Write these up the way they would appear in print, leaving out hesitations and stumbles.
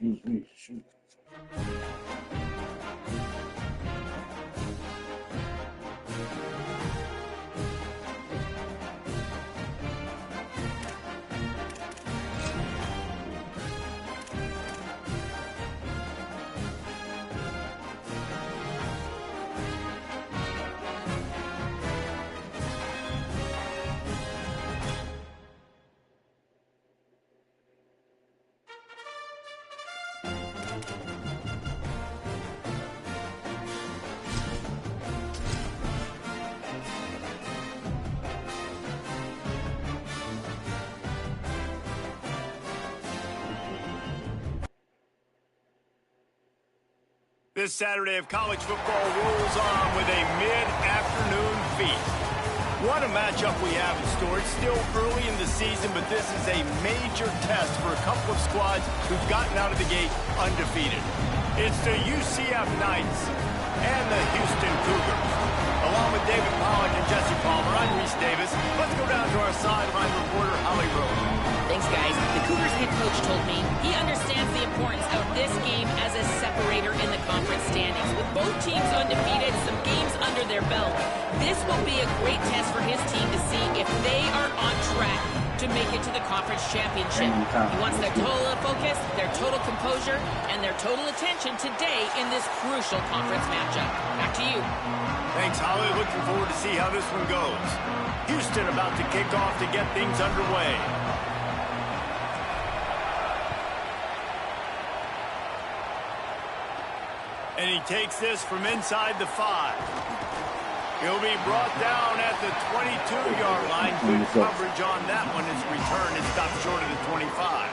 Excuse me. Shoot. This Saturday of college football rolls on with a mid-afternoon feast. What a matchup we have in store. It's still early in the season, but this is a major test for a couple of squads who've gotten out of the gate undefeated. It's the UCF Knights and the Houston Cougars. Along with David Pollack and Jesse Palmer, I'm Reese Davis. Let's go down to our sideline reporter, Holly Rowe. Thanks, guys. The Cougars head coach told me he understands the importance of this game as a separator in the conference standings. With both teams undefeated, some games under their belt, this will be a great test for his team to see if they are on track to make it to the conference championship. He wants their total focus, their total composure, and their total attention today in this crucial conference matchup. Back to you. Thanks, Holly. Looking forward to see how this one goes. Houston about to kick off to get things underway. And he takes this from inside the 5. He'll be brought down at the 22-yard line. Good coverage on that one. His return is stopped short of the 25.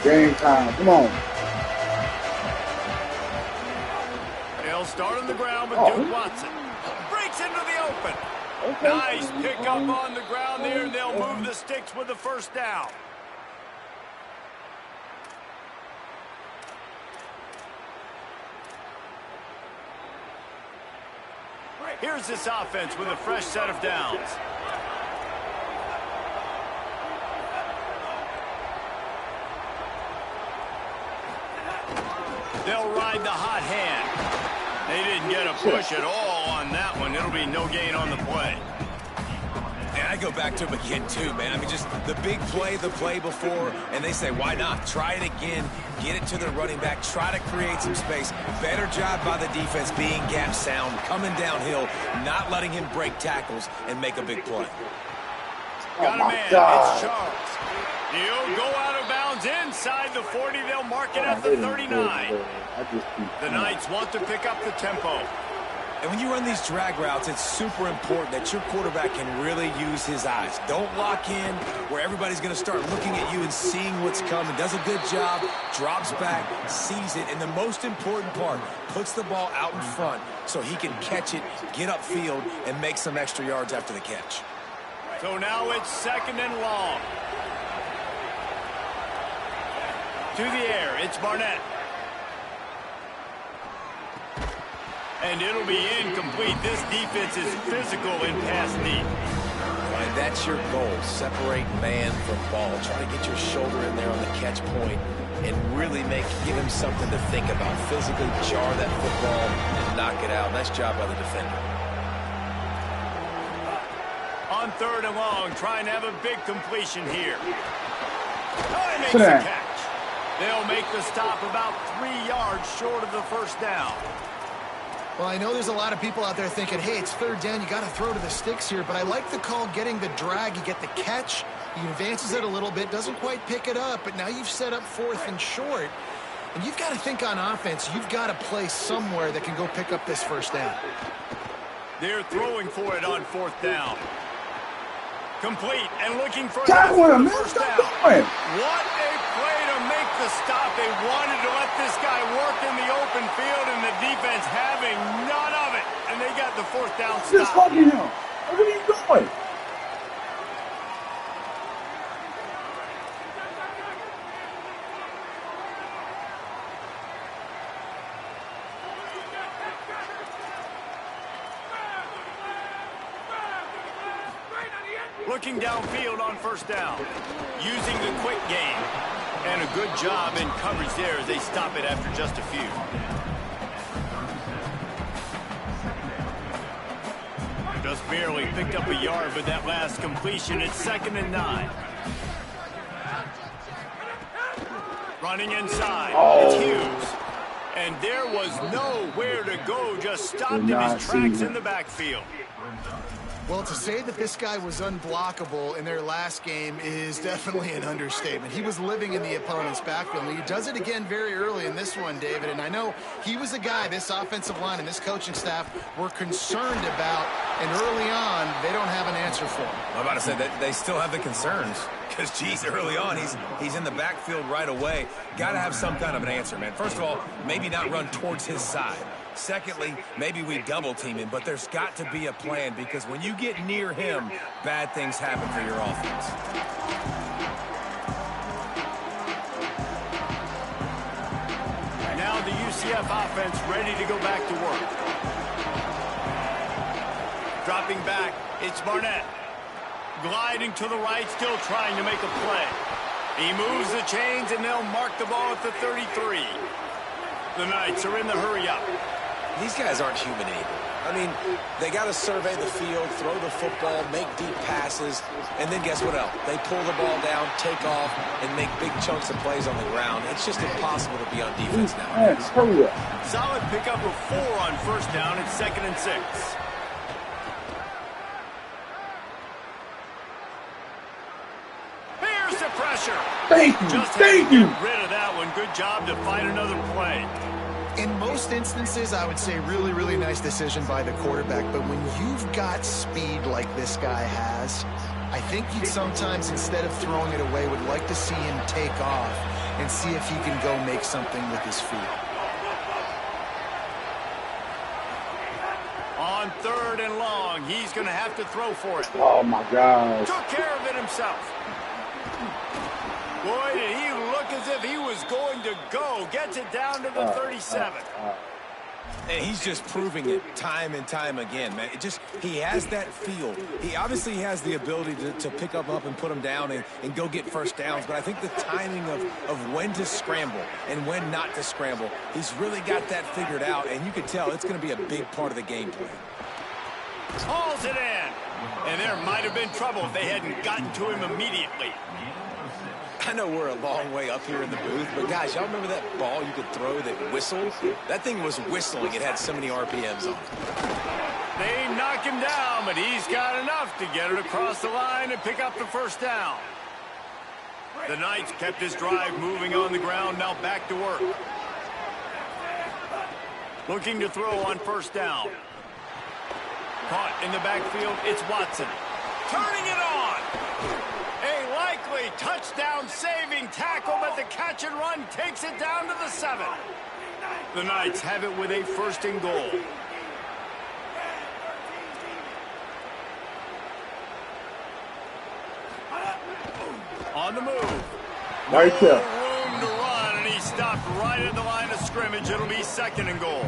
Game time. Come on. They'll start on the ground with Duke Watson. Breaks into the open. Okay. Nice pickup on the ground there, and they'll move the sticks with the first down. Here's this offense with a fresh set of downs. They'll ride the hot hand. They didn't get a push at all on that one. It'll be no gain on the play. And I go back to him again, too, man. I mean, just the big play, the play before, and they say, why not? Try it again, get it to the running back, try to create some space. Better job by the defense being gap sound, coming downhill, not letting him break tackles and make a big play. Got a man. It's Charles. He'll go out of bounds inside the 40. They'll mark it at the 39. The Knights want to pick up the tempo. And when you run these drag routes, it's super important that your quarterback can really use his eyes. Don't lock in where everybody's going to start looking at you and seeing what's coming. Does a good job, drops back, sees it, and the most important part, puts the ball out in front so he can catch it, get upfield, and make some extra yards after the catch. So now it's second and long. To the air, it's Barnett. And it'll be incomplete. This defense is physical in pass deep. Right, that's your goal. Separate man from ball. Try to get your shoulder in there on the catch point and really give him something to think about. Physically jar that football and knock it out. Nice job by the defender. On third and long, trying to have a big completion here. Oh, he makes the catch. They'll make the stop about 3 yards short of the first down. Well, I know there's a lot of people out there thinking, hey, it's third down, you got to throw to the sticks here, but I like the call getting the drag. You get the catch, he advances it a little bit, doesn't quite pick it up, but now you've set up fourth and short. And you've got to think on offense, you've got to play somewhere that can go pick up this first down. They're throwing for it on fourth down. Complete and looking for the first down. What a play to make the stop. They wanted to let this guy work in the open field, and the defense having none of it. And they got the fourth down stop. Just hugging him. What are you doing? Looking downfield on first down. Using the quick game. And a good job in coverage there as they stop it after just a few. Just barely picked up a yard with that last completion. It's 2nd and 9. Running inside. It's Hughes. And there was nowhere to go. Just stopped in his tracks in the backfield. Well, to say that this guy was unblockable in their last game is definitely an understatement. He was living in the opponent's backfield. And he does it again very early in this one, David. And I know he was a guy this offensive line and this coaching staff were concerned about. And early on, they don't have an answer for him. I'm about to say that they still have the concerns. Because, geez, early on, he's in the backfield right away. Got to have some kind of an answer, man. First of all, maybe not run towards his side. Secondly, maybe we double team him, but there's got to be a plan because when you get near him, bad things happen for your offense. Now the UCF offense ready to go back to work. Dropping back, it's Barnett. Gliding to the right, still trying to make a play. He moves the chains, and they'll mark the ball at the 33. The Knights are in the hurry-up. These guys aren't human either. I mean, they got to survey the field, throw the football, make deep passes, and then guess what else? They pull the ball down, take off, and make big chunks of plays on the ground. It's just impossible to be on defense nowadays. Solid pickup of 4 on first down. It's 2nd and 6. Here's the pressure. Thank you. Just Thank you. Get rid of that one. Good job to find another play. In most instances, I would say really, really nice decision by the quarterback. But when you've got speed like this guy has, I think you'd sometimes, instead of throwing it away, would like to see him take off and see if he can go make something with his feet. On 3rd and long, he's going to have to throw for it. Oh, my God. Took care of it himself. Boy, did he look as if he was going to go. Gets it down to the 37. And he's just proving it time and time again, man. He has that feel. He obviously has the ability to pick up and put him down and go get first downs. But I think the timing of when to scramble and when not to scramble, he's really got that figured out. And you can tell it's going to be a big part of the game plan. Hauls it in. And there might have been trouble if they hadn't gotten to him immediately. I know we're a long way up here in the booth, but guys, y'all remember that ball you could throw that whistled? That thing was whistling. It had so many RPMs on it. They knock him down, but he's got enough to get it across the line and pick up the first down. The Knights kept this drive moving on the ground, now back to work. Looking to throw on first down. Caught in the backfield, it's Watson. Turning it on! A likely touchdown-saving tackle, but the catch and run takes it down to the 7. The Knights have it with a 1st and goal. On the move. Right there. No room to run, and he stopped right at the line of scrimmage. It'll be 2nd and goal.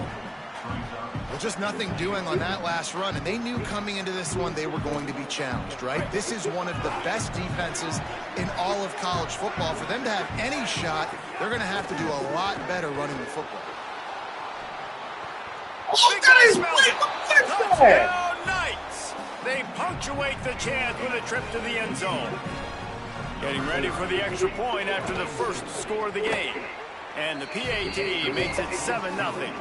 Well, just nothing doing on that last run, and they knew coming into this one they were going to be challenged, right? This is one of the best defenses in all of college football. For them to have any shot, they're going to have to do a lot better running the football. Oh, that is Touchdown, Knights! They punctuate the chance with a trip to the end zone. Getting ready for the extra point after the first score of the game. And the PAT makes it 7-0.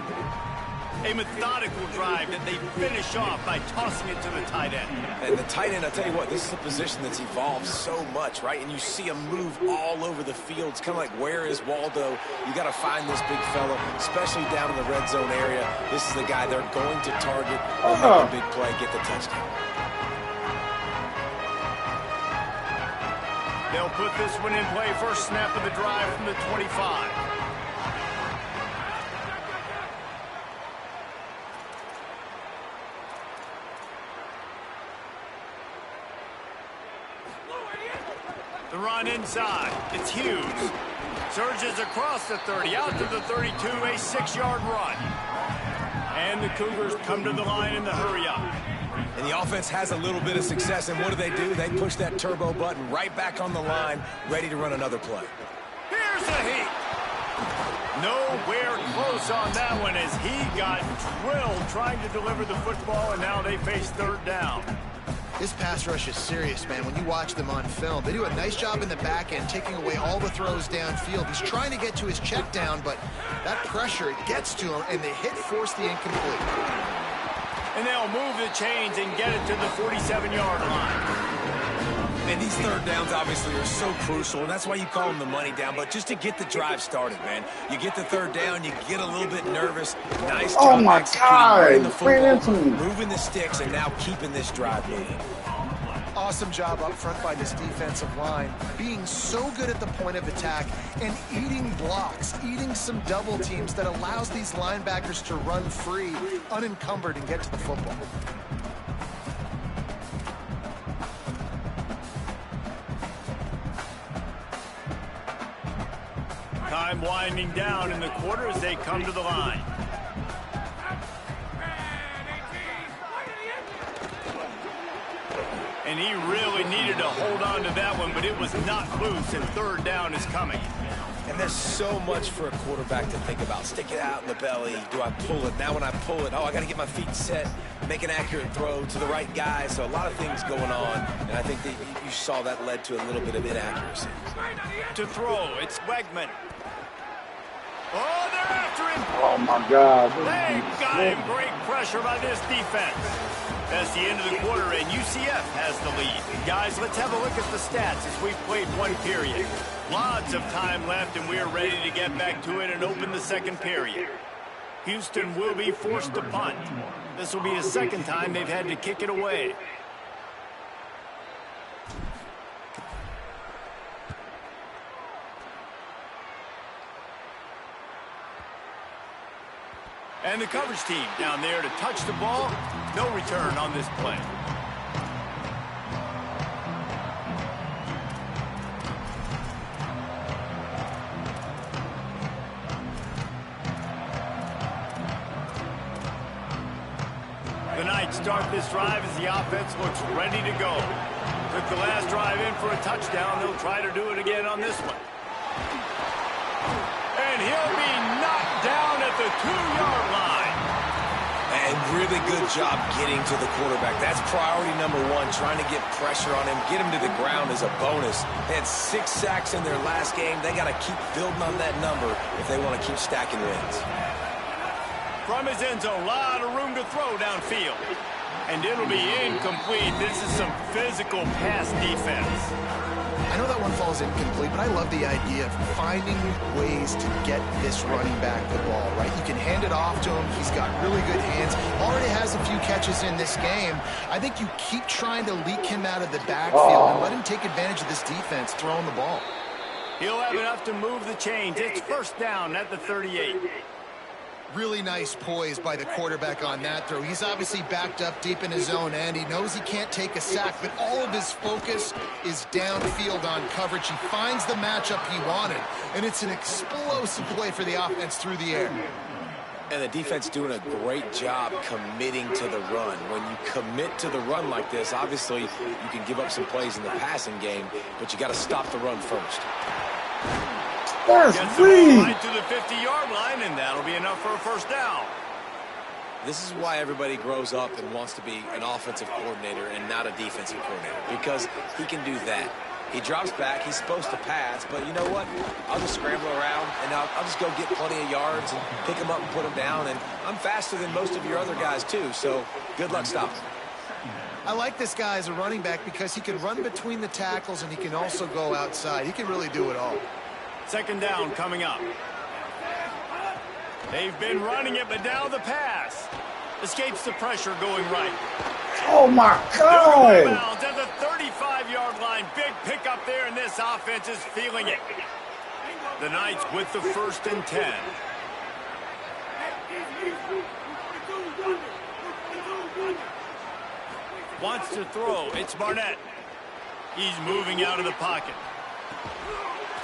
A methodical drive that they finish off by tossing it to the tight end. And the tight end, I'll tell you what, this is a position that's evolved so much, right? And you see him move all over the field. It's kind of like, where is Waldo? You got to find this big fella, especially down in the red zone area. This is the guy they're going to target or make a big play, get the touchdown. They'll put this one in play. First snap of the drive from the 25. The run inside. It's Hughes. Surges across the 30, out to the 32, a 6-yard run. And the Cougars come to the line in the hurry-up. And the offense has a little bit of success, and what do? They push that turbo button right back on the line, ready to run another play. Here's the heat. Nowhere close on that one as he got drilled trying to deliver the football, and now they face third down. This pass rush is serious, man. When you watch them on film, they do a nice job in the back end, taking away all the throws downfield. He's trying to get to his check down, but that pressure, it gets to him, and the hit forced the incomplete. And they'll move the chains and get it to the 47-yard line. And these third downs obviously are so crucial, and that's why you call them the money down. But just to get the drive started, man, you get the third down, you get a little bit nervous. Nice job executing the football, moving the sticks, and now keeping this drive moving. Awesome job up front by this defensive line, being so good at the point of attack and eating blocks, eating some double teams that allows these linebackers to run free, unencumbered, and get to the football. Time winding down in the quarter as they come to the line. And he really needed to hold on to that one, but it was not loose, and third down is coming. And there's so much for a quarterback to think about. Stick it out in the belly. Do I pull it? Now when I pull it, oh, I got to get my feet set, make an accurate throw to the right guy. So a lot of things going on, and I think that you saw that led to a little bit of inaccuracy. To throw, it's Wegman. Oh, they're after him. Oh, my God. They got him. Great pressure by this defense. That's the end of the quarter, and UCF has the lead. Guys, let's have a look at the stats as we've played one period. Lots of time left, and we're ready to get back to it and open the second period. Houston will be forced to punt. This will be the second time they've had to kick it away. And the coverage team down there to touch the ball. No return on this play. The Knights start this drive as the offense looks ready to go. Took the last drive in for a touchdown. They'll try to do it again on this one. And he'll be knocked down at the 2-yard line. And really good job getting to the quarterback. That's priority number one, trying to get pressure on him. Get him to the ground is a bonus. They had 6 sacks in their last game. They got to keep building on that number if they want to keep stacking wins. From his end zone, a lot of room to throw downfield. And it'll be incomplete. This is some physical pass defense. I know that one falls incomplete, but I love the idea of finding ways to get this running back the ball, right? You can hand it off to him. He's got really good hands. Already has a few catches in this game. I think you keep trying to leak him out of the backfield and let him take advantage of this defense throwing the ball. He'll have enough to move the chains. It's first down at the 38. Really nice poise by the quarterback on that throw. He's obviously backed up deep in his own end. He knows he can't take a sack, but all of his focus is downfield on coverage. He finds the matchup he wanted, and it's an explosive play for the offense through the air. And the defense doing a great job committing to the run. When you commit to the run like this, obviously you can give up some plays in the passing game, but you got to stop the run first. That's right to the 50-yard line, and that'll be enough for a first down. This is why everybody grows up and wants to be an offensive coordinator and not a defensive coordinator, because he can do that. He drops back, he's supposed to pass, but you know what? I'll just scramble around, and I'll just go get plenty of yards and pick him up and put him down, and I'm faster than most of your other guys too, so good luck stopping. I like this guy as a running back because he can run between the tackles and he can also go outside. He can really do it all. Second down coming up. They've been running it, but now the pass. Escapes the pressure going right. Oh, my God. At the 35-yard line. Big pickup there, and this offense is feeling it. The Knights with the 1st and 10. Wants to throw. It's Barnett. He's moving out of the pocket.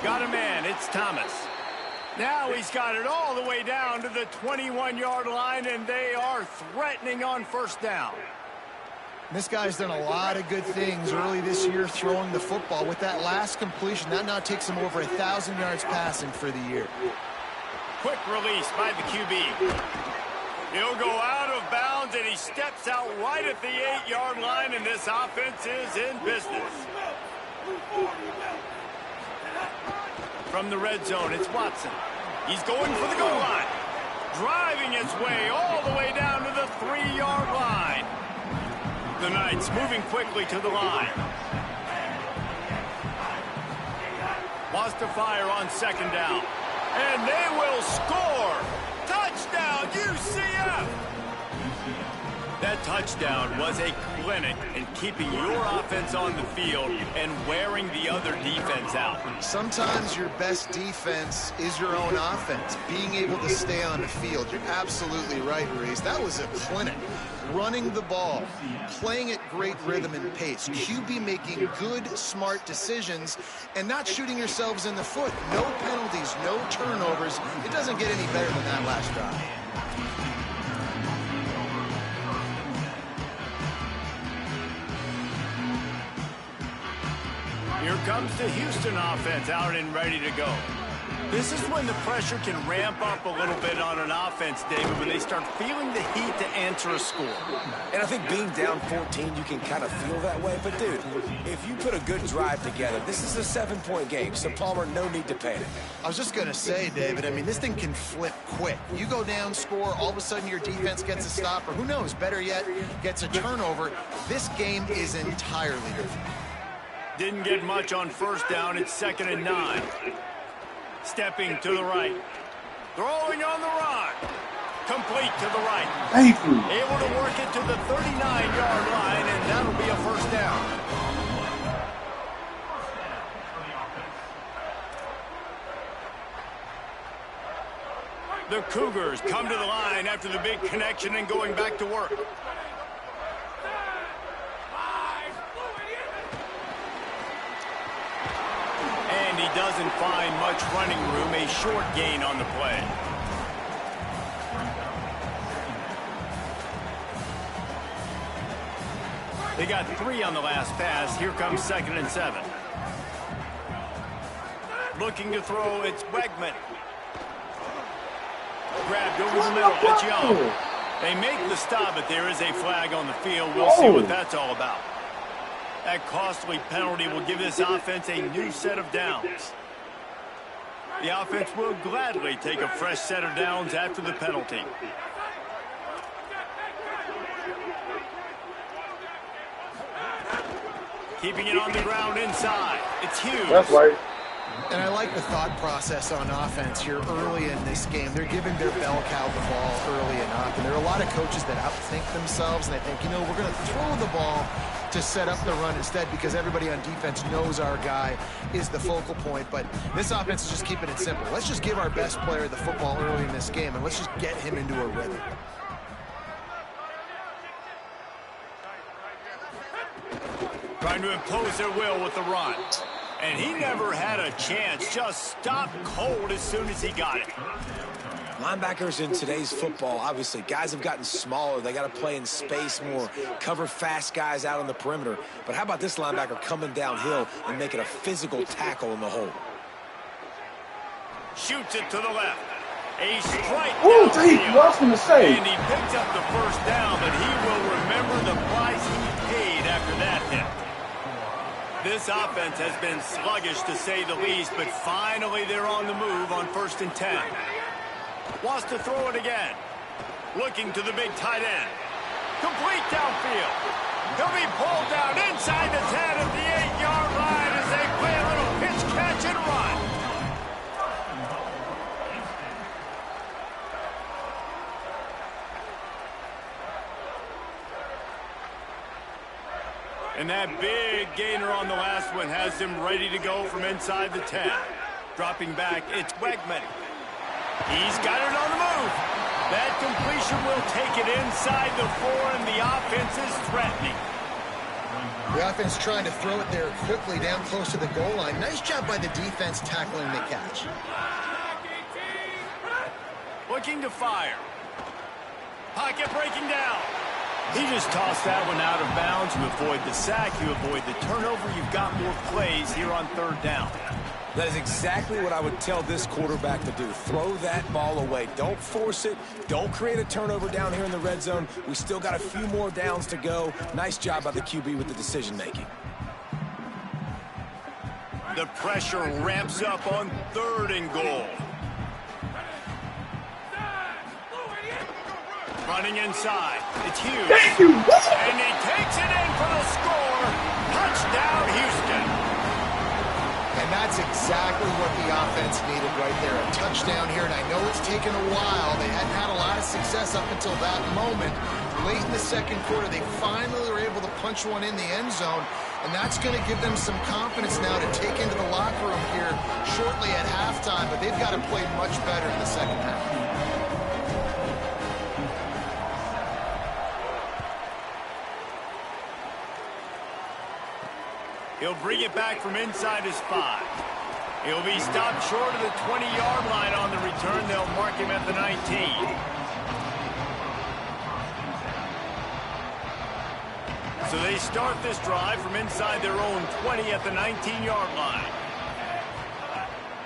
Got a man. It's Thomas. Now he's got it all the way down to the 21-yard line, and they are threatening on first down. This guy's done a lot of good things early this year throwing the football. With that last completion, that now takes him over 1,000 yards passing for the year. Quick release by the QB. He'll go out of bounds, and he steps out right at the 8-yard line, and this offense is in business. From the red zone, it's Watson. He's going for the goal line. Driving his way all the way down to the 3-yard line. The Knights moving quickly to the line. Wants to fire on second down. And they will score! Touchdown, UCF! That touchdown was a clinic in keeping your offense on the field and wearing the other defense out. Sometimes your best defense is your own offense, being able to stay on the field. You're absolutely right, Reese. That was a clinic. Running the ball, playing at great rhythm and pace, QB making good, smart decisions, and not shooting yourselves in the foot. No penalties, no turnovers. It doesn't get any better than that last drive. Here comes the Houston offense out and ready to go. This is when the pressure can ramp up a little bit on an offense, David, when they start feeling the heat to answer a score. And I think being down 14, you can kind of feel that way. But, dude, if you put a good drive together, this is a 7-point game. So, Palmer, no need to panic. I was just going to say, David, I mean, this thing can flip quick. You go down, score, all of a sudden your defense gets a stop, or who knows, better yet, gets a turnover. This game is entirely different. Didn't get much on first down. It's 2nd and 9. Stepping to the right. Throwing on the run. Complete to the right. Thank you. Able to work it to the 39-yard line, and that'll be a first down. The Cougars come to the line after the big connection and going back to work. And he doesn't find much running room, a short gain on the play. They got 3 on the last pass. Here comes 2nd and 7. Looking to throw, it's Wegman. Grabbed over the middle, it's Young. They make the stop, but there is a flag on the field. We'll see what that's all about. That costly penalty will give this offense a new set of downs. The offense will gladly take a fresh set of downs after the penalty. Keeping it on the ground inside. It's Hughes. That's right. And I like the thought process on offense here early in this game. They're giving their bell cow the ball early enough. And there are a lot of coaches that outthink themselves, and they think, you know, we're going to throw the ball to set up the run instead because everybody on defense knows our guy is the focal point. But this offense is just keeping it simple. Let's just give our best player the football early in this game, and let's just get him into a rhythm. Trying to impose their will with the run. And he never had a chance. Just stopped cold as soon as he got it. Linebackers in today's football, obviously, guys have gotten smaller. They got to play in space more, cover fast guys out on the perimeter. But how about this linebacker coming downhill and making a physical tackle in the hole? Shoots it to the left. A strike Oh, downfield. thank you. I was going to say. And he picks up the first down, but he will remember the price he paid after that hit. This offense has been sluggish, to say the least, but finally they're on the move on 1st and 10. Wants to throw it again. Looking to the big tight end. Complete downfield. He'll be pulled down inside the 10 at the 8-yard line as they play a little pitch, catch, and run. And that big gainer on the last one has him ready to go from inside the 10. Dropping back, it's Wegman. He's got it on the move. That completion will take it inside the 4, and the offense is threatening. The offense trying to throw it there quickly down close to the goal line. Nice job by the defense tackling the catch. Looking to fire. Pocket breaking down. He just tossed that one out of bounds. You avoid the sack, you avoid the turnover. You've got more plays here on third down. That is exactly what I would tell this quarterback to do. Throw that ball away. Don't force it. Don't create a turnover down here in the red zone. We still got a few more downs to go. Nice job by the QB with the decision-making. The pressure ramps up on third and goal. Running inside. It's Hughes. Thank you. And he takes it in for the score. Touchdown, Houston. And that's exactly what the offense needed right there. A touchdown here, and I know it's taken a while. They hadn't had a lot of success up until that moment. Late in the second quarter, they finally were able to punch one in the end zone, and that's going to give them some confidence now to take into the locker room here shortly at halftime, but they've got to play much better in the second half. He'll bring it back from inside his 5. He'll be stopped short of the 20-yard line on the return. They'll mark him at the 19. So they start this drive from inside their own 20 at the 19-yard line.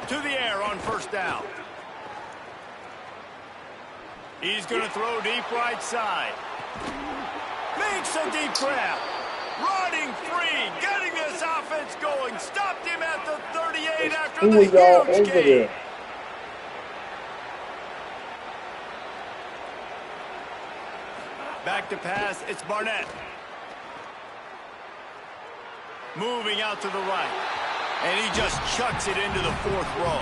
To the air on first down. He's going to throw deep right side. Makes a deep grab. Running free, getting this offense going. Stopped him at the 38 after the huge gain. Back to pass, it's Barnett. Moving out to the right. And he just chucks it into the 4th row.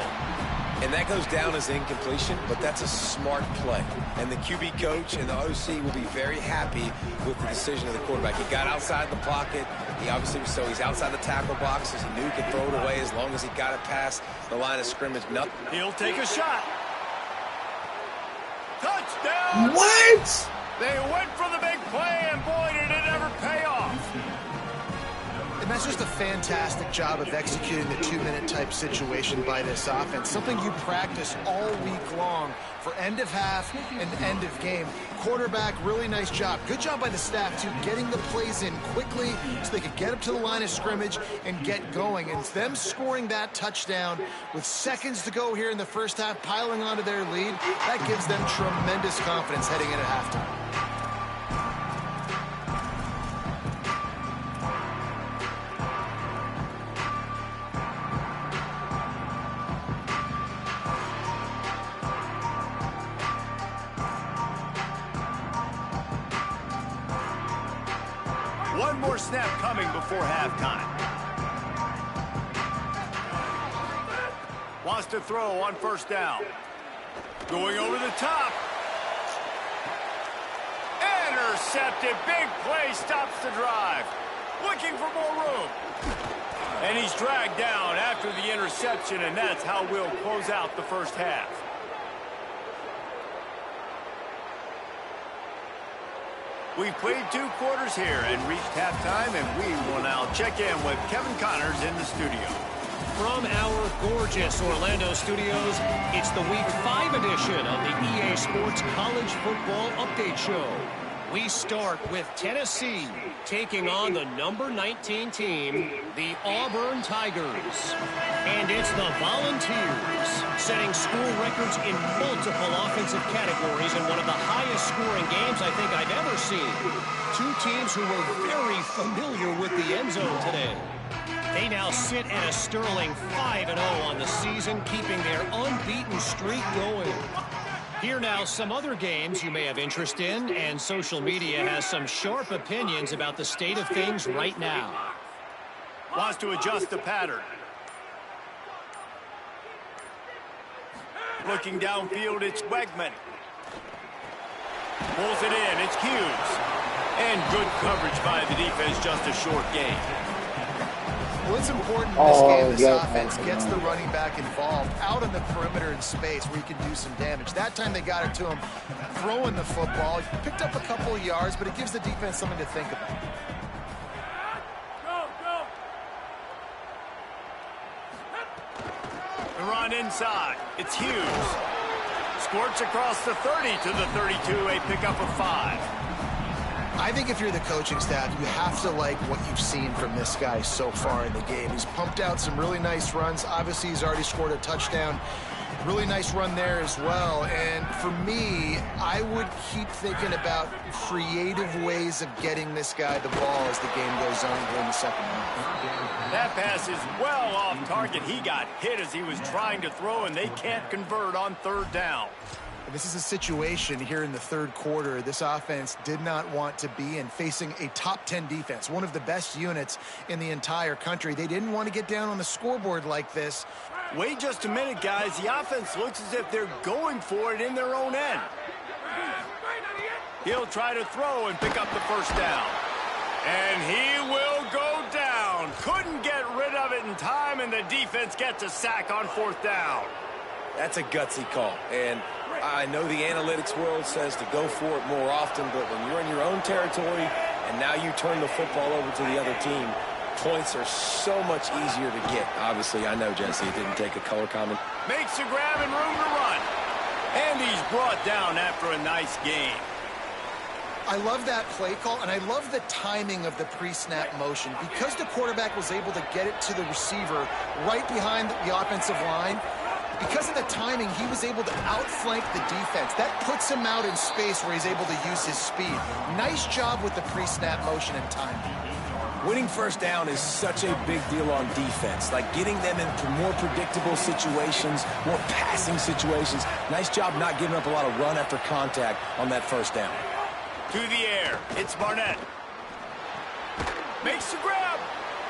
And that goes down as incompletion, but that's a smart play. And the QB coach and the OC will be very happy with the decision of the quarterback. He got outside the pocket. He obviously, so he's outside the tackle box, as he knew he could throw it away as long as he got it past the line of scrimmage. Nothing. He'll take a shot. Touchdown! What? They went for the big play, and boy, did it ever pay off. And that's just a fantastic job of executing the 2-minute type situation by this offense. Something you practice all week long for end of half and end of game. Quarterback, really nice job. Good job by the staff, too, getting the plays in quickly so they could get up to the line of scrimmage and get going. And them scoring that touchdown with seconds to go here in the first half, piling onto their lead, that gives them tremendous confidence heading into halftime. One more snap coming before halftime. Wants to throw on first down. Going over the top. Intercepted. Big play stops the drive. Looking for more room. And he's dragged down after the interception, and that's how we'll close out the first half. We've played 2 quarters here and reached halftime, and we will now check in with Kevin Connors in the studio. From our gorgeous Orlando studios, it's the Week 5 edition of the EA Sports College Football Update Show. We start with Tennessee taking on the number 19 team, the Auburn Tigers. And it's the Volunteers setting school records in multiple offensive categories in one of the highest scoring games I think I've ever seen. 2 teams who were very familiar with the end zone today. They now sit at a sterling 5-0 on the season, keeping their unbeaten streak going. Here now, some other games you may have interest in, and social media has some sharp opinions about the state of things right now. Wants to adjust the pattern. Looking downfield, it's Wegman. Pulls it in, it's Hughes. And good coverage by the defense, just a short gain. Well, it's important in this game this offense gets the running back involved out on the perimeter in space where he can do some damage. That time they got it to him throwing the football. He picked up a couple of yards, but it gives the defense something to think about. The run inside. It's Hughes. Squirts across the 30 to the 32, a pickup of 5. I I think if you're the coaching staff, you have to like what you've seen from this guy so far in the game. He's pumped out some really nice runs. Obviously, he's already scored a touchdown. Really nice run there as well. And for me, I would keep thinking about creative ways of getting this guy the ball as the game goes on during the second half. That pass is well off target. He got hit as he was trying to throw, and they can't convert on third down. This is a situation here in the third quarter this offense did not want to be in, facing a top 10 defense, one of the best units in the entire country. They didn't want to get down on the scoreboard like this. Wait just a minute, guys. The offense looks as if they're going for it in their own end. He'll try to throw and pick up the first down. And he will go down. Couldn't get rid of it in time, and the defense gets a sack on fourth down. That's a gutsy call. And I know the analytics world says to go for it more often, but when you're in your own territory and now you turn the football over to the other team, points are so much easier to get. Obviously, I know, Jesse, it didn't take a color comment. Makes a grab and room to run. And he's brought down after a nice gain. I love that play call, and I love the timing of the pre-snap motion. Because the quarterback was able to get it to the receiver right behind the offensive line, because of the timing, he was able to outflank the defense. That puts him out in space where he's able to use his speed. Nice job with the pre-snap motion and timing. Winning first down is such a big deal on defense, like getting them into more predictable situations, more passing situations. Nice job not giving up a lot of run after contact on that first down. To the air, it's Barnett. Makes the grab.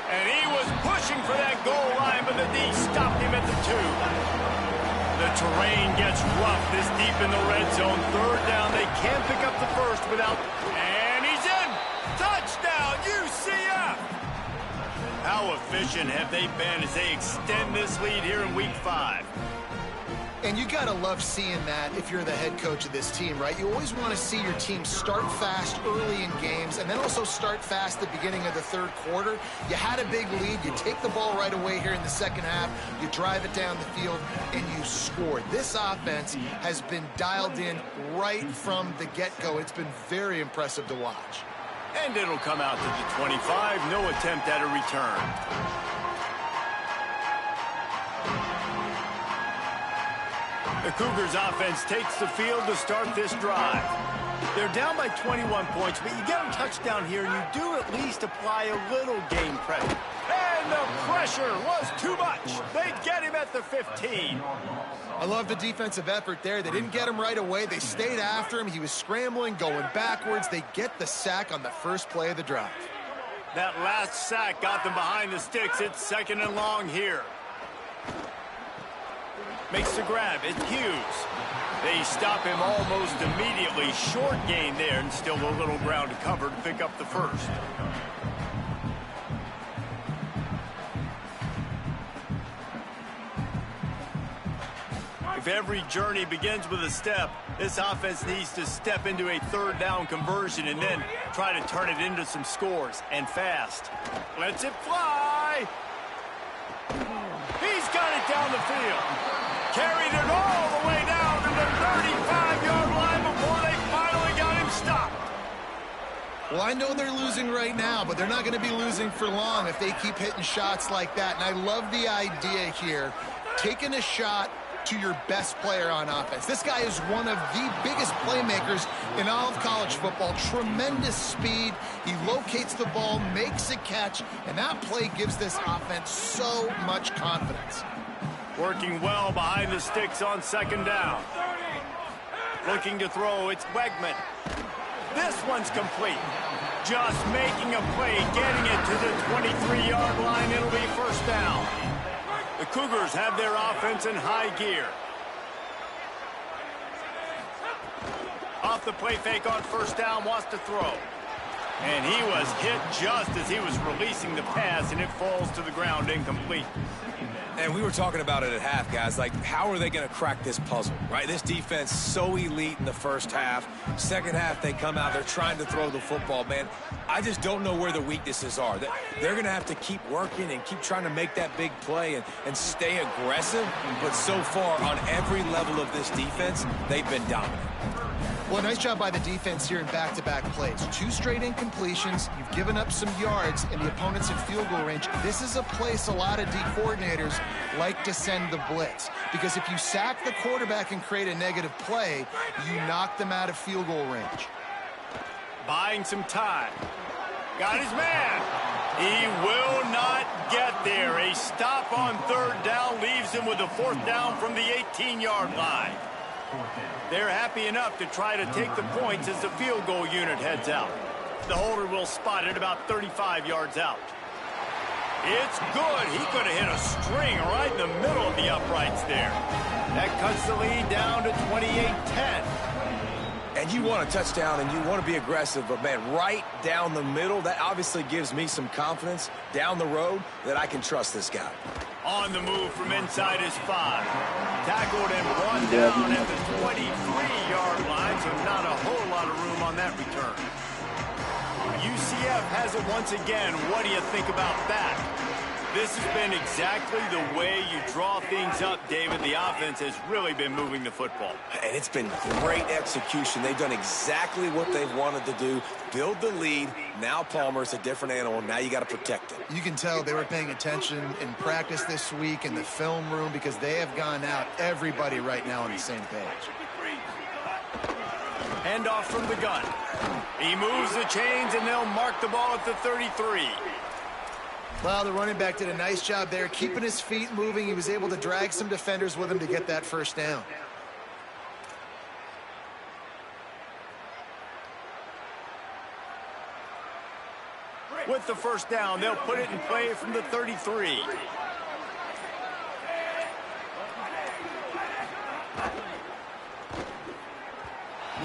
And he was pushing for that goal line, but the D stopped him at the 2. The terrain gets rough this deep in the red zone. Third down, they can't pick up the first without... And he's in! Touchdown, UCF! How efficient have they been as they extend this lead here in Week 5? And you got to love seeing that if you're the head coach of this team, right? You always want to see your team start fast early in games and then also start fast at the beginning of the third quarter. You had a big lead. You take the ball right away here in the second half. You drive it down the field, and you scored. This offense has been dialed in right from the get-go. It's been very impressive to watch. And it'll come out to the 25. No attempt at a return. The Cougars offense takes the field to start this drive. They're down by 21 points, but you get a touchdown here, and you do at least apply a little game pressure. And the pressure was too much. They get him at the 15. I love the defensive effort there. They didn't get him right away. They stayed after him. He was scrambling, going backwards. They get the sack on the first play of the drive. That last sack got them behind the sticks. It's second and long here. Makes the grab. It's Hughes. They stop him almost immediately. Short gain there, and still a little ground to cover to pick up the first. If every journey begins with a step, this offense needs to step into a third down conversion and then try to turn it into some scores, and fast. Lets it fly. He's got it down the field. Carried it all the way down to the 35-yard line before they finally got him stopped. Well, I know they're losing right now, but they're not going to be losing for long if they keep hitting shots like that. And I love the idea here, taking a shot to your best player on offense. This guy is one of the biggest playmakers in all of college football. Tremendous speed. He locates the ball, makes a catch, and that play gives this offense so much confidence. Working well behind the sticks on second down. Looking to throw, it's Wegman. This one's complete. Just making a play, getting it to the 23-yard line. It'll be first down. The Cougars have their offense in high gear. Off the play fake on first down, wants to throw. And he was hit just as he was releasing the pass, and it falls to the ground incomplete. And we were talking about it at half, guys. Like, how are they going to crack this puzzle, right? This defense so elite in the first half. Second half, they come out. They're trying to throw the football, man. I just don't know where the weaknesses are. They're going to have to keep working and keep trying to make that big play and stay aggressive. But so far, on every level of this defense, they've been dominant. Well, nice job by the defense here in back-to-back plays. 2 straight incompletions. You've given up some yards, and the opponent's in field goal range. This is a place a lot of D coordinators like to send the blitz, because if you sack the quarterback and create a negative play, you knock them out of field goal range. Buying some time. Got his man. He will not get there. A stop on 3rd down leaves him with a 4th down from the 18-yard line. They're happy enough to try to take the points as the field goal unit heads out. The holder will spot it about 35 yards out. It's good. He could have hit a string right in the middle of the uprights there. That cuts the lead down to 28-10. And you want a touchdown and you want to be aggressive, but man, right down the middle, that obviously gives me some confidence down the road that I can trust this guy. On the move from inside his 5. Tackled and brought down at the 23-yard line, so not a whole lot of room on that return. UCF has it once again. What do you think about that? This has been exactly the way you draw things up, David. The offense has really been moving the football. And it's been great execution. They've done exactly what they've wanted to do. Build the lead. Now Palmer's a different animal. Now you got to protect it. You can tell they were paying attention in practice this week in the film room, because they have gone out, everybody right now on the same page. Handoff from the gun. He moves the chains, and they'll mark the ball at the 33. Well, the running back did a nice job there, keeping his feet moving. He was able to drag some defenders with him to get that 1st down. With the 1st down, they'll put it in play from the 33.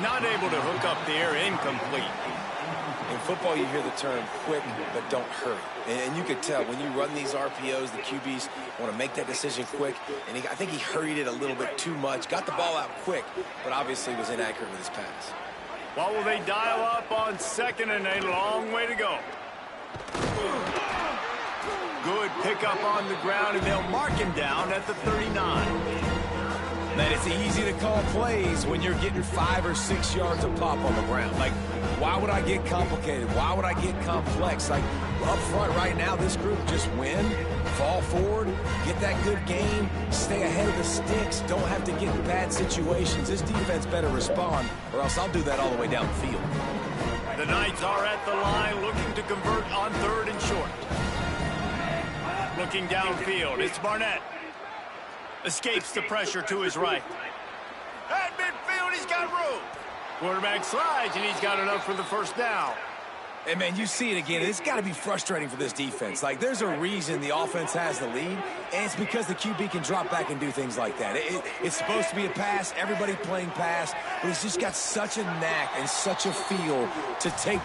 Not able to hook up there, incomplete. In football, you hear the term quick, but don't hurry. And you could tell when you run these RPOs, the QBs want to make that decision quick. And I think he hurried it a little bit too much. Got the ball out quick, but obviously was inaccurate with his pass. What will they dial up on 2nd and a long way to go? Good pickup on the ground, and they'll mark him down at the 39. Man, it's easy to call plays when you're getting 5 or 6 yards of pop on the ground. Like, why would I get complicated? Why would I get complex? Like, up front right now, this group just win, fall forward, get that good game, stay ahead of the sticks, don't have to get in bad situations. This defense better respond, or else I'll do that all the way down the field. The Knights are at the line looking to convert on 3rd and short. Looking downfield, it's Barnett. Escapes the pressure to his right. At midfield, he's got room. Quarterback slides, and he's got enough for the 1st down. And, man, you see it again. It's got to be frustrating for this defense. Like, there's a reason the offense has the lead, and it's because the QB can drop back and do things like that. It's supposed to be a pass, everybody playing pass, but he's just got such a knack and such a feel to take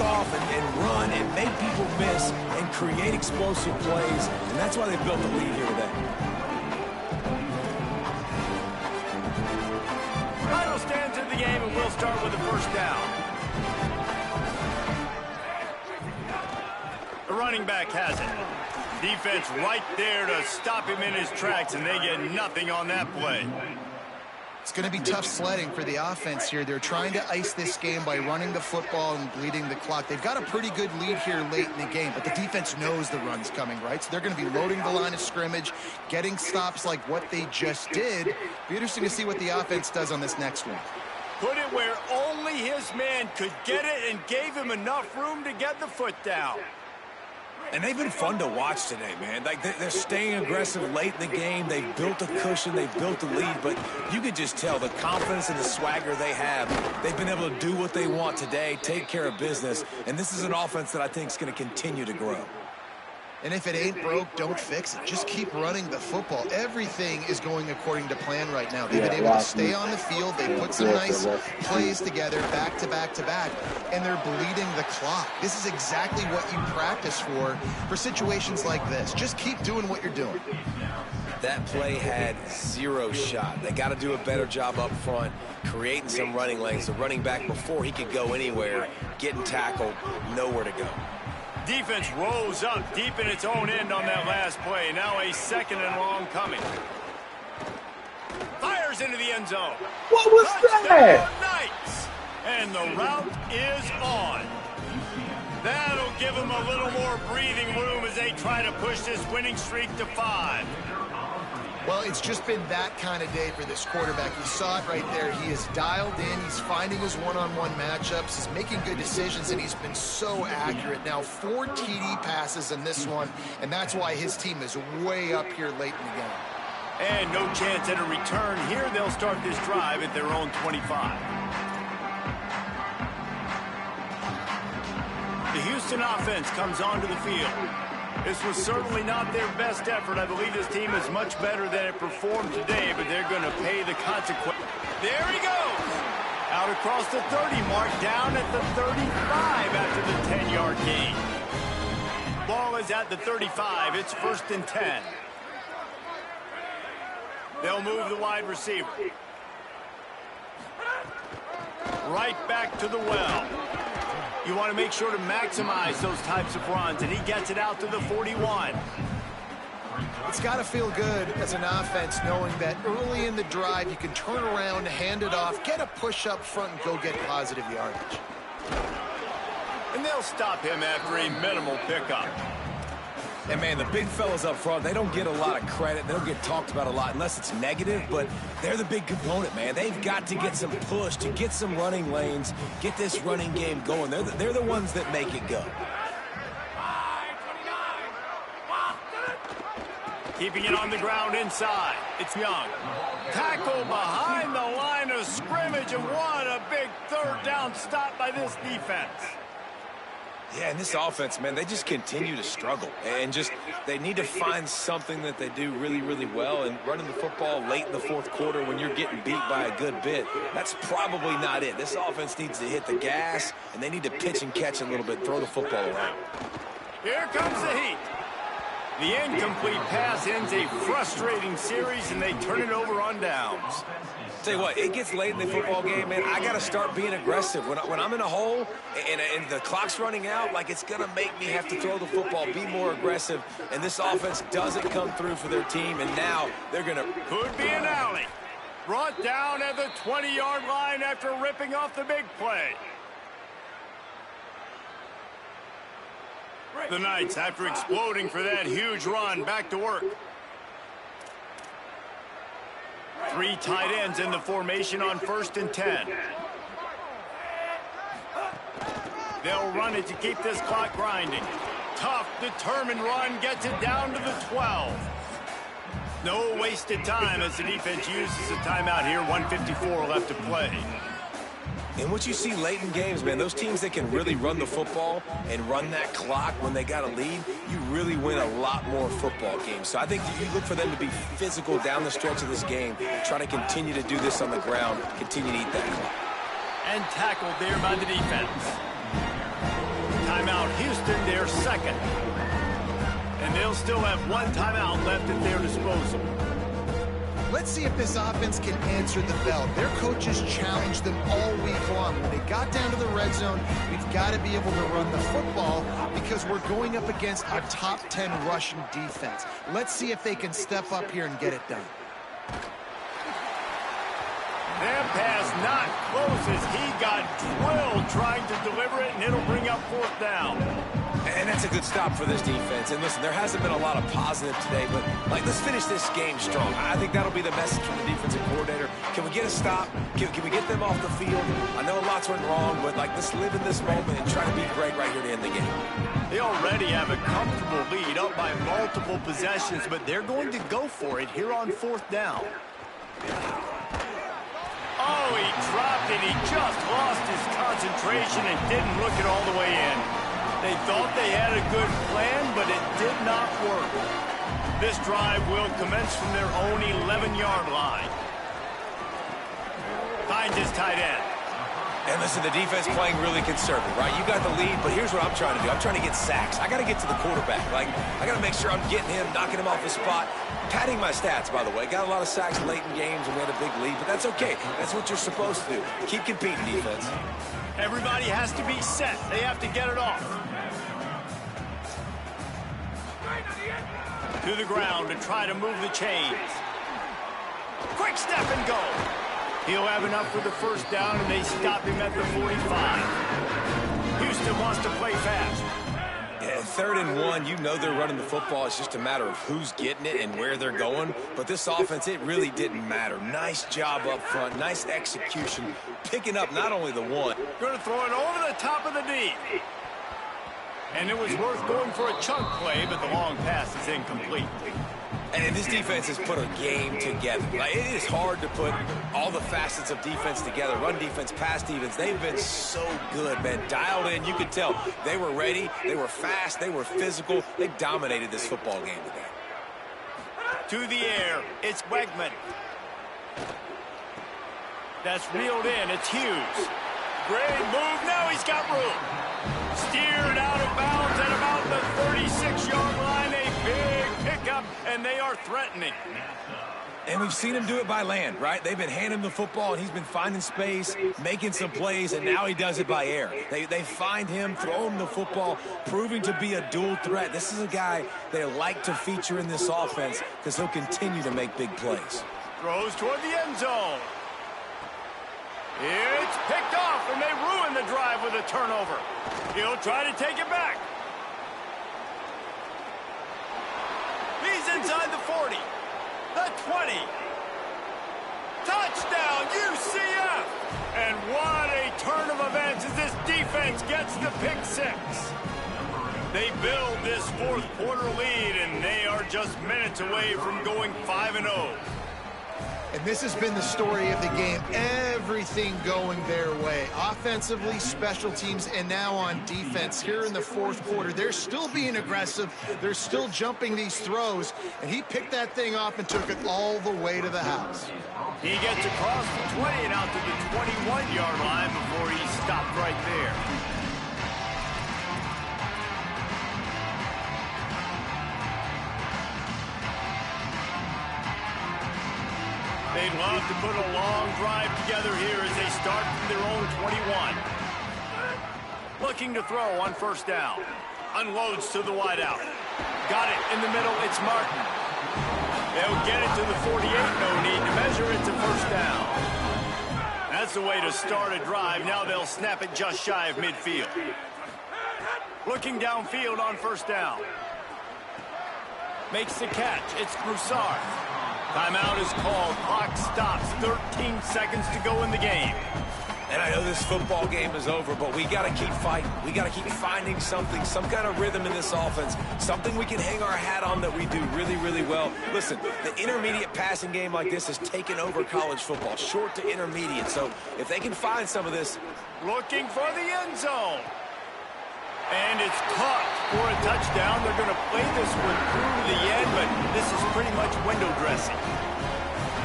off and run and make people miss and create explosive plays, and that's why they built the lead here today. Final stands in the game, and we'll start with the 1st down. The running back has it. Defense right there to stop him in his tracks, and they get nothing on that play. It's going to be tough sledding for the offense here. They're trying to ice this game by running the football and bleeding the clock. They've got a pretty good lead here late in the game, but the defense knows the run's coming, right? So they're going to be loading the line of scrimmage, getting stops like what they just did. Be interesting to see what the offense does on this next one. Put it where only his man could get it and gave him enough room to get the foot down. And they've been fun to watch today, man. Like, they're staying aggressive late in the game. They've built a cushion. They've built a lead. But you could just tell the confidence and the swagger they have. They've been able to do what they want today, take care of business. And this is an offense that I think is going to continue to grow. And if it ain't broke, don't fix it. Just keep running the football. Everything is going according to plan right now. They've been able to stay on the field. They put some nice plays together back to back to back, and they're bleeding the clock. This is exactly what you practice for situations like this. Just keep doing what you're doing. That play had 0 shot. They got to do a better job up front, creating some running lanes. The running back, before he could go anywhere, getting tackled, nowhere to go. Defense rolls up deep in its own end on that last play. Now a 2nd and long coming. Fires fires into the end zone. What was that? Touchdown Knights! And the route is on. That'll give them a little more breathing room as they try to push this winning streak to 5. Well, it's just been that kind of day for this quarterback. You saw it right there. He is dialed in. He's finding his one-on-one matchups. He's making good decisions, and he's been so accurate. Now, 4 TD passes in this one, and that's why his team is way up here late in the game. And no chance at a return here. They'll start this drive at their own 25. The Houston offense comes onto the field. This was certainly not their best effort. I believe this team is much better than it performed today, but they're going to pay the consequence. There he goes. Out across the 30 mark, down at the 35 after the 10-yard gain. Ball is at the 35. It's 1st and 10. They'll move the wide receiver. Right back to the well. You want to make sure to maximize those types of runs, and he gets it out to the 41. It's got to feel good as an offense knowing that early in the drive you can turn around, hand it off, get a push up front, and go get positive yardage. And they'll stop him after a minimal pickup. And, man, the big fellas up front, they don't get a lot of credit. They don't get talked about a lot unless it's negative, but they're the big component, man. They've got to get some push, to get some running lanes, get this running game going. They're the ones that make it go. Keeping it on the ground inside. It's Young. Tackle behind the line of scrimmage, and what a big 3rd down stop by this defense. Yeah, and this offense, man, they just continue to struggle. And they need to find something that they do really, really well. And running the football late in the 4th quarter when you're getting beat by a good bit, that's probably not it. This offense needs to hit the gas, and they need to pitch and catch a little bit, throw the football around. Here comes the heat. The incomplete pass ends a frustrating series, and they turn it over on downs. Tell you what, it gets late in the football game, man. I got to start being aggressive. When I'm in a hole and the clock's running out, like, it's going to make me have to throw the football, be more aggressive. And this offense doesn't come through for their team, and now they're going to... Could be an alley. Brought down at the 20-yard line after ripping off the big play. The Knights, after exploding for that huge run, back to work. 3 tight ends in the formation on 1st and 10. They'll run it to keep this clock grinding. Tough, determined run gets it down to the 12. No wasted time as the defense uses a timeout here. 1:54 left to play. And what you see late in games, man, those teams that can really run the football and run that clock when they got a lead, you really win a lot more football games. So I think you look for them to be physical down the stretch of this game, try to continue to do this on the ground, continue to eat that clock. And tackled there by the defense. Timeout Houston, their 2nd. And they'll still have 1 timeout left at their disposal. Let's see if this offense can answer the bell. Their coaches challenged them all week long. When they got down to the red zone, we've got to be able to run the football because we're going up against a top 10 rushing defense. Let's see if they can step up here and get it done. That pass not close as he got drilled trying to deliver it, and it'll bring up 4th down. And that's a good stop for this defense. And listen, there hasn't been a lot of positive today, but, like, let's finish this game strong. I think that'll be the message from the defensive coordinator. Can we get a stop? Can we get them off the field? I know lots went wrong, but, like, let's live in this moment and try to be great right here to end the game. They already have a comfortable lead, up by multiple possessions, but they're going to go for it here on 4th down. Oh, he dropped it. He just lost his concentration and didn't look it all the way in. They thought they had a good plan, but it did not work. This drive will commence from their own 11-yard line. Finds his tight end. And listen, the defense playing really conservative, right? You got the lead, but here's what I'm trying to do. I'm trying to get sacks. I got to get to the quarterback. Like, I got to make sure I'm getting him, knocking him off his spot. Padding my stats, by the way. Got a lot of sacks late in games, and we had a big lead, but that's okay. That's what you're supposed to do. Keep competing, defense. Everybody has to be set. They have to get it off. To the ground to try to move the chains. Quick step and go. He'll have enough for the first down, and they stop him at the 45. Houston wants to play fast. Yeah, 3rd and 1, you know they're running the football. It's just a matter of who's getting it and where they're going. But this offense, it really didn't matter. Nice job up front, nice execution, picking up not only the one. Going to throw it over the top of the D. And it was worth going for a chunk play, but the long pass is incomplete. And this defense has put a game together. Like, it is hard to put all the facets of defense together. Run defense, pass defense. They've been so good, man. Dialed in. You could tell they were ready. They were fast. They were physical. They dominated this football game today. To the air. It's Wegman. That's reeled in. It's Hughes. Great move. Now he's got room. Steered out of bounds at about the 36-yard line. A big pickup, and they are threatening. And we've seen him do it by land, right? They've been handing him the football, and he's been finding space, making some plays, and now he does it by air. They find him, throw him the football, proving to be a dual threat. This is a guy they like to feature in this offense because he'll continue to make big plays. Throws toward the end zone. It's picked off, and they ruin the drive with a turnover. He'll try to take it back. He's inside the 40, the 20. Touchdown, UCF! And what a turn of events as this defense gets the pick six. They build this fourth quarter lead, and they are just minutes away from going 5-0. And this has been the story of the game. Everything going their way. Offensively, special teams, and now on defense. Here in the fourth quarter, they're still being aggressive. They're still jumping these throws. And he picked that thing off and took it all the way to the house. He gets across the 20 and out to the 21-yard line before he stopped right there. They'd love to put a long drive together here as they start from their own 21. Looking to throw on first down. Unloads to the wideout. Got it in the middle. It's Martin. They'll get it to the 48. No need to measure. It's a first down. That's the way to start a drive. Now they'll snap it just shy of midfield. Looking downfield on first down. Makes the catch. It's Broussard. Timeout is called. Clock stops. 13 seconds to go in the game. And I know this football game is over, but we got to keep fighting. We got to keep finding something, some kind of rhythm in this offense, something we can hang our hat on that we do really, really well. Listen, the intermediate passing game like this has taken over college football, short to intermediate. So if they can find some of this. Looking for the end zone. And it's caught for a touchdown. They're going to play this one through to the end, but this is pretty much window dressing.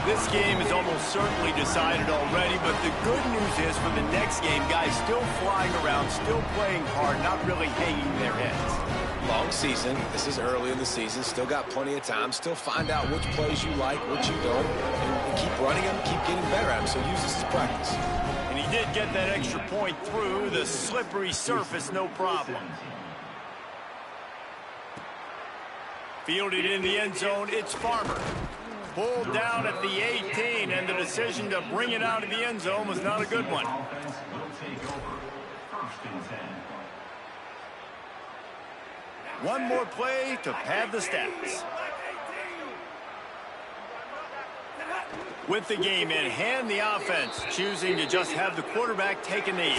This game is almost certainly decided already, but the good news is for the next game, guys still flying around, still playing hard, not really hanging their heads. Long season. This is early in the season. Still got plenty of time. Still find out which plays you like, which you don't, and keep running them, keep getting better at them. So use this as practice. And he did get that extra point through the slippery surface, no problem. Fielded in the end zone, it's Farmer. Pulled down at the 18, and the decision to bring it out of the end zone was not a good one. One more play to pad the stats. With the game in hand, the offense choosing to just have the quarterback take a knee.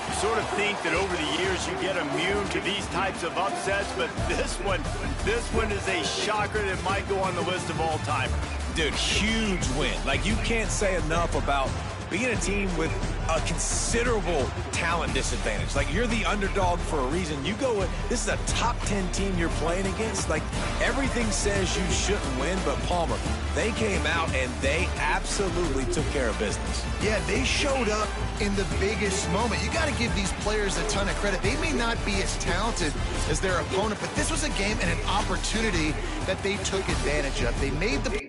You sort of think that over the years you get immune to these types of upsets, but this one is a shocker that might go on the list of all-timers. Dude, huge win. Like, you can't say enough about being a team with a considerable talent disadvantage. Like, you're the underdog for a reason. You go with, this is a top 10 team you're playing against. Like, everything says you shouldn't win, but Palmer, they came out and they absolutely took care of business. Yeah, they showed up in the biggest moment. You got to give these players a ton of credit. They may not be as talented as their opponent, but this was a game and an opportunity that they took advantage of. They made the